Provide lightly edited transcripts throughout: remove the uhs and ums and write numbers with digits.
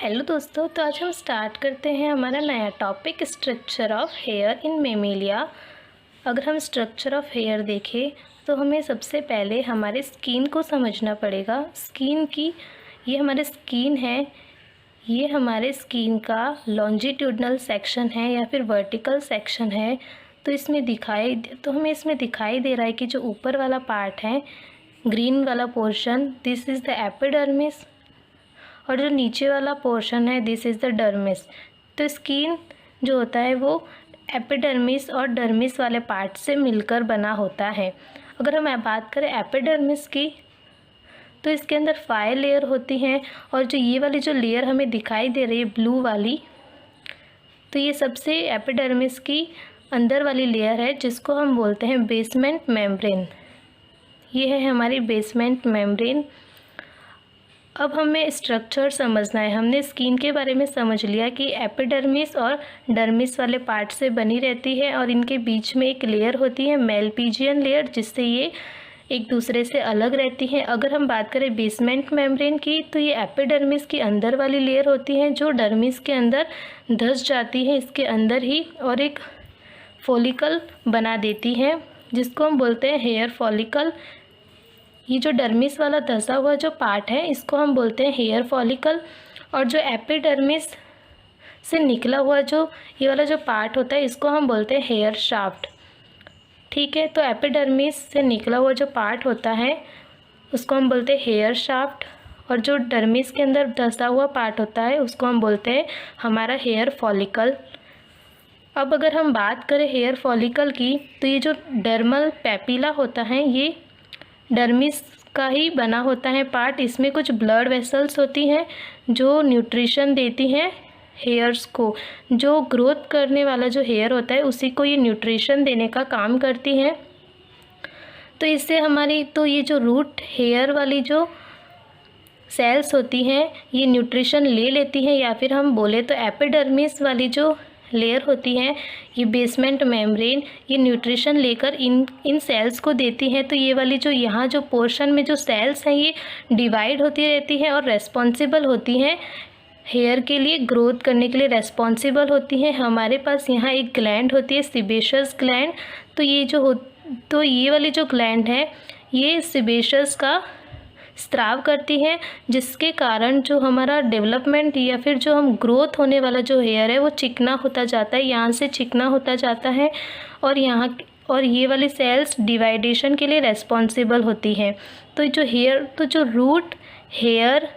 Hello दोस्तों, तो आज हम स्टार्ट करते हैं हमारा नया topic structure of here in Mammalia. अगर हम स्ट्रक्चर ऑफ हेयर देखें तो हमें सबसे पहले हमारे स्किन को समझना पड़ेगा। स्किन की ये हमारे स्किन है, ये हमारे स्किन का लॉन्जिट्यूडनल सेक्शन है या फिर वर्टिकल सेक्शन है। तो हमें इसमें दिखाई दे रहा है कि जो ऊपर वाला पार्ट है, ग्रीन वाला portion, this is the epidermis, और जो नीचे वाला पोर्शन है दिस इज़ द डर्मिस। तो स्किन जो होता है वो एपिडर्मिस और डर्मिस वाले पार्ट से मिलकर बना होता है। अगर हम बात करें एपिडर्मिस की तो इसके अंदर 5 लेयर होती हैं, और जो ये वाली जो लेयर हमें दिखाई दे रही है ब्लू वाली, तो ये सबसे एपिडर्मिस की अंदर वाली लेयर है जिसको हम बोलते हैं बेसमेंट मेम्ब्रेन। ये है हमारी बेसमेंट मेम्ब्रेन। अब हमें स्ट्रक्चर समझना है। हमने स्किन के बारे में समझ लिया कि एपिडर्मिस और डर्मिस वाले पार्ट से बनी रहती है, और इनके बीच में एक लेयर होती है मेलपिजियन लेयर, जिससे ये एक दूसरे से अलग रहती हैं। अगर हम बात करें बेसमेंट मेम्ब्रेन की तो ये एपिडर्मिस की अंदर वाली लेयर होती है जो डर्मिस के अंदर धंस जाती है इसके अंदर ही, और एक फॉलिकल बना देती है जिसको हम बोलते हैं हेयर फॉलिकल। ये जो डर्मिस वाला धंसा हुआ जो पार्ट है इसको हम बोलते हैं हेयर फॉलिकल, और जो एपिडर्मिस से निकला हुआ जो ये वाला जो पार्ट होता है इसको हम बोलते हैं हेयर शाफ्ट। ठीक है, तो एपिडर्मिस से निकला हुआ जो पार्ट होता है उसको हम बोलते हैं हेयर शाफ्ट, और जो डर्मिस के अंदर धंसा हुआ पार्ट होता है उसको हम बोलते हैं हमारा हेयर फॉलिकल। अब अगर हम बात करें हेयर फॉलिकल की तो ये जो डर्मल पेपिला होता है ये डर्मिस का ही बना होता है पार्ट। इसमें कुछ ब्लड वेसल्स होती हैं जो न्यूट्रिशन देती हैं हेयर्स को। जो ग्रोथ करने वाला जो हेयर होता है उसी को ये न्यूट्रिशन देने का काम करती हैं। तो इससे ये जो रूट हेयर वाली जो सेल्स होती हैं ये न्यूट्रिशन ले लेती हैं, या फिर हम बोले तो एपिडर्मिस वाली जो लेयर होती है ये बेसमेंट मेम्ब्रेन ये न्यूट्रिशन लेकर इन सेल्स को देती है। तो ये वाली जो यहाँ जो पोर्शन में जो सेल्स हैं ये डिवाइड होती रहती है और रेस्पॉन्सिबल होती हैं हेयर के लिए, ग्रोथ करने के लिए रेस्पॉन्सिबल होती हैं। हमारे पास यहाँ एक ग्लैंड होती है सिबेशियस ग्लैंड। तो ये वाली जो ग्लैंड है ये सिबेशियस का स्त्राव करती है, जिसके कारण जो हमारा डेवलपमेंट या फिर जो हम ग्रोथ होने वाला जो हेयर है वो चिकना होता जाता है, यहाँ से चिकना होता जाता है, और ये वाली सेल्स डिवाइडेशन के लिए रेस्पॉन्सिबल होती हैं। तो जो रूट हेयर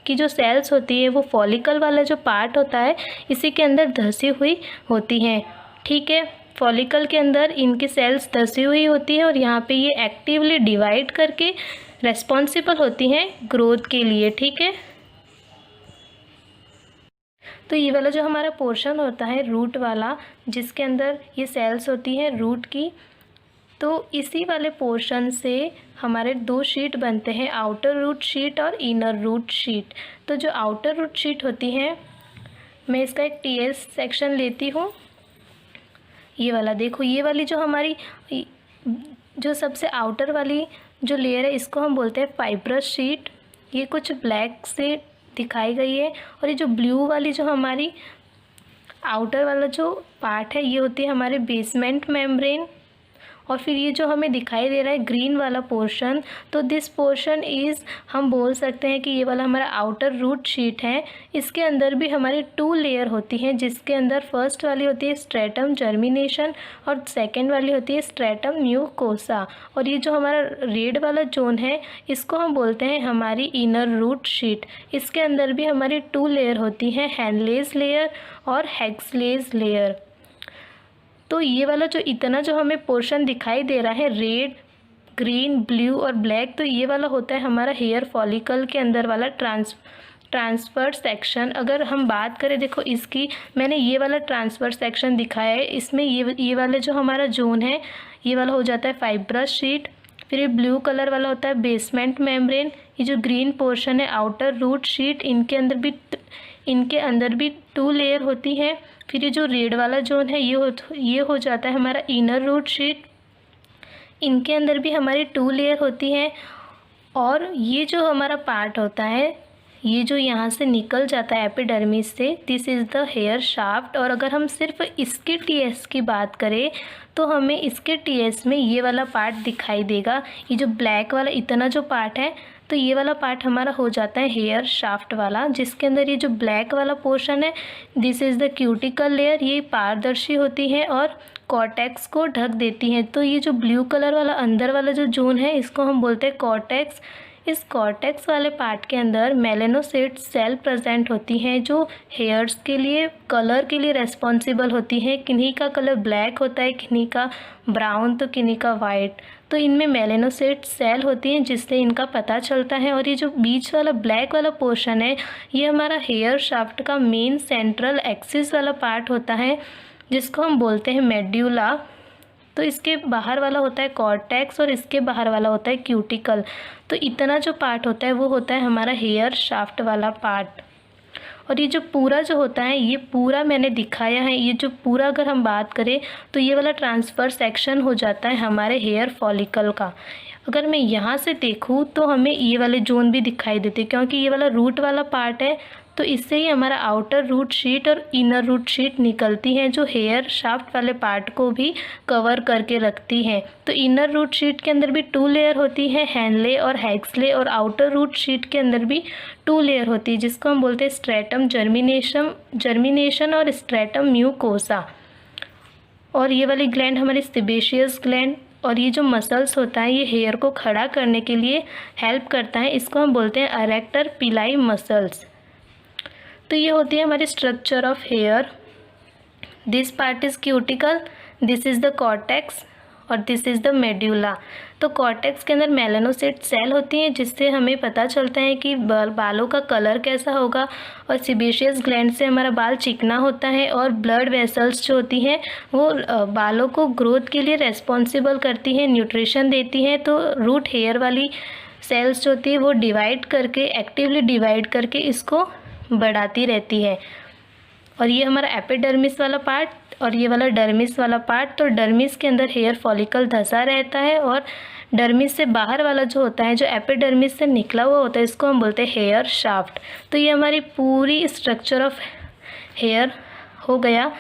की जो सेल्स होती है वो फॉलिकल वाला जो पार्ट होता है इसी के अंदर धंसी हुई होती हैं। ठीक है, फॉलिकल के अंदर इनकी सेल्स धंसी हुई होती है और यहाँ पे ये एक्टिवली डिवाइड करके रेस्पॉन्सिबल होती हैं ग्रोथ के लिए। ठीक है, तो ये वाला जो हमारा पोर्शन होता है रूट वाला जिसके अंदर ये सेल्स होती हैं रूट की, तो इसी वाले पोर्शन से हमारे 2 शीट बनते हैं, आउटर रूट शीट और इनर रूट शीट। तो जो आउटर रूट शीट होती है, मैं इसका एक टीएस सेक्शन लेती हूँ। ये वाला देखो, ये वाली जो हमारी जो सबसे आउटर वाली जो लेयर है इसको हम बोलते हैं फाइब्रस शीट। ये कुछ ब्लैक से दिखाई गई है, और ये जो ब्लू वाली जो हमारी आउटर वाला जो पार्ट है ये होती है हमारे बेसमेंट मेम्ब्रेन। और फिर ये जो हमें दिखाई दे रहा है ग्रीन वाला पोर्शन, तो दिस पोर्शन इज़, हम बोल सकते हैं कि ये वाला हमारा आउटर रूट शीट है। इसके अंदर भी हमारी 2 लेयर होती हैं, जिसके अंदर फर्स्ट वाली होती है स्ट्रेटम जर्मिनेशन और सेकेंड वाली होती है स्ट्रेटम म्यूकोसा। और ये जो हमारा रेड वाला जोन है इसको हम बोलते हैं हमारी इनर रूट शीट। इसके अंदर भी हमारी 2 लेयर होती हैं, हैनलेस लेयर और हेक्सलेस लेयर। तो ये वाला जो इतना जो हमें पोर्शन दिखाई दे रहा है रेड, ग्रीन, ब्लू और ब्लैक, तो ये वाला होता है हमारा हेयर फॉलिकल के अंदर वाला ट्रांसफर सेक्शन। अगर हम बात करें, देखो इसकी मैंने ये वाला ट्रांसफर सेक्शन दिखाया है, इसमें ये वाला जो हमारा जोन है ये वाला हो जाता है फाइब्रस शीट। फिर ये ब्लू कलर वाला होता है बेसमेंट मेम्ब्रेन। ये जो ग्रीन पोर्शन है आउटर रूट शीट, इनके अंदर भी 2 लेयर होती है। फिर ये जो रेड वाला जोन है ये हो जाता है हमारा इनर रूट शीट। इनके अंदर भी हमारी 2 लेयर होती हैं, और ये जो हमारा पार्ट होता है ये जो यहाँ से निकल जाता है एपिडर्मिस से, this is the hair shaft. और अगर हम सिर्फ इसके टीएस की बात करें तो हमें इसके टीएस में ये वाला पार्ट दिखाई देगा। ये जो ब्लैक वाला इतना जो पार्ट है, तो ये वाला पार्ट हमारा हो जाता है हेयर शाफ्ट वाला, जिसके अंदर ये जो ब्लैक वाला पोर्शन है, this is the cuticle layer. ये पारदर्शी होती है और कॉर्टेक्स को ढक देती हैं। तो ये जो ब्लू कलर वाला अंदर वाला जो जोन है, इसको हम बोलते हैं कॉर्टेक्स। इस कॉर्टेक्स वाले पार्ट के अंदर मेलानोसाइट सेल प्रेजेंट होती हैं, जो हेयर्स के लिए कलर के लिए रेस्पॉन्सिबल होती हैं। किन्हीं का कलर ब्लैक होता है, किन्हीं का ब्राउन, तो किन्हीं का वाइट। तो इनमें मेलानोसाइट सेल होती हैं, जिससे इनका पता चलता है। और ये जो बीच वाला ब्लैक वाला पोर्शन है, ये हमारा हेयर शाफ्ट का मेन सेंट्रल एक्सिस वाला पार्ट होता है, जिसको हम बोलते हैं मेड्यूला। तो इसके बाहर वाला होता है कॉर्टेक्स और इसके बाहर वाला होता है क्यूटिकल। तो इतना जो पार्ट होता है वो होता है हमारा हेयर शाफ्ट वाला पार्ट। और ये जो पूरा जो होता है, ये पूरा मैंने दिखाया है। ये जो पूरा अगर हम बात करें तो ये वाला ट्रांसफ़र सेक्शन हो जाता है हमारे हेयर फॉलिकल का। अगर मैं यहाँ से देखूँ तो हमें ये वाले जोन भी दिखाई देते, क्योंकि ये वाला रूट वाला पार्ट है। तो इससे ही हमारा आउटर रूट शीट और इनर रूट शीट निकलती हैं, जो हेयर शाफ्ट वाले पार्ट को भी कवर करके रखती हैं। तो इनर रूट शीट के अंदर भी 2 लेयर होती है, हैनले और हैक्सले। और आउटर रूट शीट के अंदर भी 2 लेयर होती है, जिसको हम बोलते हैं स्ट्रेटम जर्मिनेशन और स्ट्रेटम म्यूकोसा। और ये वाली ग्लैंड हमारी सेबेशियस ग्लैंड। और ये जो मसल्स होता है, ये हेयर को खड़ा करने के लिए हेल्प करता है। इसको हम बोलते हैं अरेक्टर पिलाई मसल्स। तो ये होती है हमारी structure of hair. This part is cuticle, this is the cortex और दिस इज़ द मेड्यूला। तो कॉर्टेक्स के अंदर मेलानोसाइट सेल होती हैं, जिससे हमें पता चलता है कि बालों का कलर कैसा होगा। और सेबेशियस ग्लैंड से हमारा बाल चिकना होता है। और ब्लड वेसल्स जो होती हैं वो बालों को ग्रोथ के लिए रेस्पॉन्सिबल करती हैं, न्यूट्रिशन देती हैं। तो रूट हेयर वाली सेल्स जो होती है वो डिवाइड करके, एक्टिवली डिवाइड करके इसको बढ़ाती रहती है। और ये हमारा एपिडर्मिस वाला पार्ट और ये वाला डर्मिस वाला पार्ट। तो डर्मिस के अंदर हेयर फॉलिकल धंसा रहता है और डर्मिस से बाहर वाला जो होता है, जो एपिडर्मिस से निकला हुआ होता है, इसको हम बोलते हैं हेयर शाफ्ट। तो ये हमारी पूरी स्ट्रक्चर ऑफ हेयर हो गया।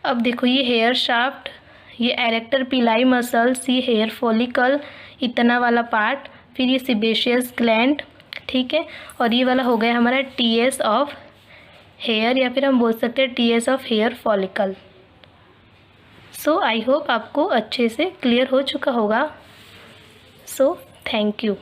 अब देखो, ये हेयर शाफ्ट, ये एरेक्टर पिलाई मसल्स, ये हेयर फॉलिकल इतना वाला पार्ट, फिर ये सेबेशियस ग्लैंड, ठीक है। और ये वाला हो गया हमारा टीएस ऑफ हेयर, या फिर हम बोल सकते हैं TS of hair follicle. So I hope आपको अच्छे से क्लियर हो चुका होगा। So thank you.